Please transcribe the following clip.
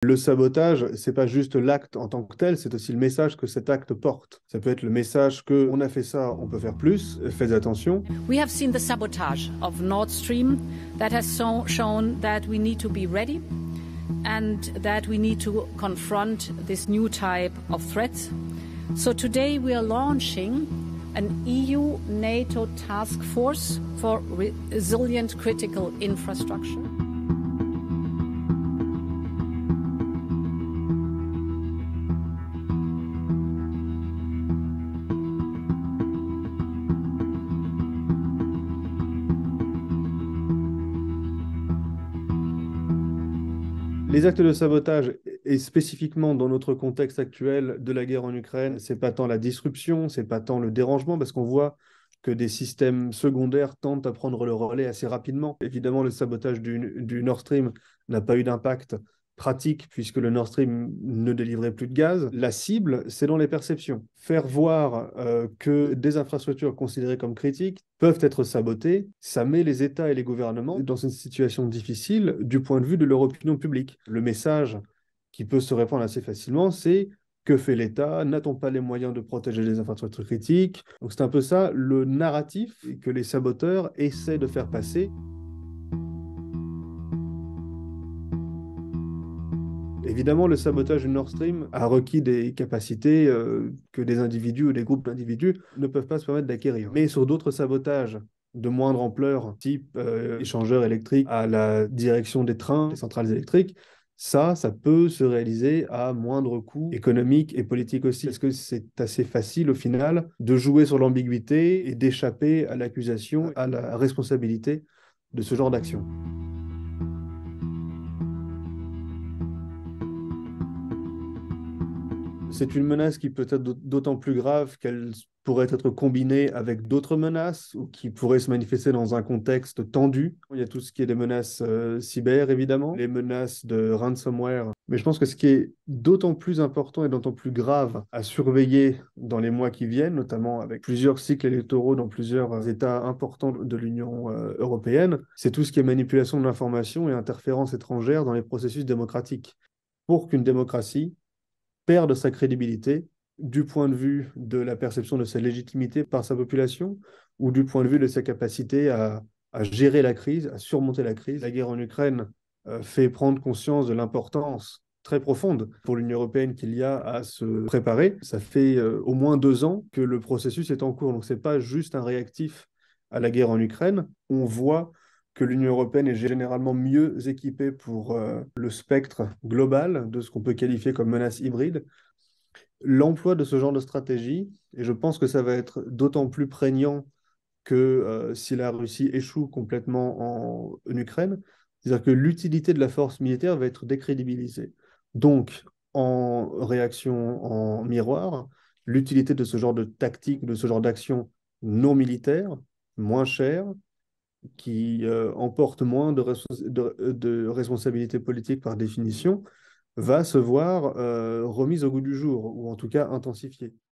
Le sabotage, c'est pas juste l'acte en tant que tel, c'est aussi le message que cet acte porte. Ça peut être le message que on a fait ça, on peut faire plus, faites attention. We have seen the sabotage of Nord Stream that has shown that we need to be ready and that we need to confront this new type of threat. So today we are launching an EU-NATO task force for resilient critical infrastructure. Les actes de sabotage, et spécifiquement dans notre contexte actuel de la guerre en Ukraine, c'est pas tant la disruption, c'est pas tant le dérangement, parce qu'on voit que des systèmes secondaires tentent à prendre le relais assez rapidement. Évidemment, le sabotage du Nord Stream n'a pas eu d'impact pratique puisque le Nord Stream ne délivrait plus de gaz. La cible, c'est dans les perceptions. Faire voir que des infrastructures considérées comme critiques peuvent être sabotées, ça met les États et les gouvernements dans une situation difficile du point de vue de leur opinion publique. Le message qui peut se répandre assez facilement, c'est que fait l'État? N'a-t-on pas les moyens de protéger les infrastructures critiques? Donc c'est un peu ça le narratif que les saboteurs essaient de faire passer. Évidemment, le sabotage du Nord Stream a requis des capacités que des individus ou des groupes d'individus ne peuvent pas se permettre d'acquérir. Mais sur d'autres sabotages de moindre ampleur, type échangeur électrique à la direction des trains, des centrales électriques, ça peut se réaliser à moindre coût économique et politique aussi. Parce que c'est assez facile au final de jouer sur l'ambiguïté et d'échapper à l'accusation, à la responsabilité de ce genre d'action. C'est une menace qui peut être d'autant plus grave qu'elle pourrait être combinée avec d'autres menaces ou qui pourrait se manifester dans un contexte tendu. Il y a tout ce qui est des menaces cyber, évidemment, les menaces de ransomware. Mais je pense que ce qui est d'autant plus important et d'autant plus grave à surveiller dans les mois qui viennent, notamment avec plusieurs cycles électoraux dans plusieurs États importants de l'Union européenne, c'est tout ce qui est manipulation de l'information et interférence étrangère dans les processus démocratiques. Pour qu'une démocratie perde sa crédibilité du point de vue de la perception de sa légitimité par sa population ou du point de vue de sa capacité à gérer la crise, à surmonter la crise. La guerre en Ukraine fait prendre conscience de l'importance très profonde pour l'Union européenne qu'il y a à se préparer. Ça fait au moins 2 ans que le processus est en cours, donc ce n'est pas juste un réactif à la guerre en Ukraine. On voit que l'Union européenne est généralement mieux équipée pour le spectre global de ce qu'on peut qualifier comme menace hybride. L'emploi de ce genre de stratégie, et je pense que ça va être d'autant plus prégnant que si la Russie échoue complètement en Ukraine, c'est-à-dire que l'utilité de la force militaire va être décrédibilisée. Donc, en réaction en miroir, l'utilité de ce genre de tactique, de ce genre d'action non militaire, moins chère, qui emporte moins de responsabilités politiques par définition, va se voir remise au goût du jour, ou en tout cas intensifiée.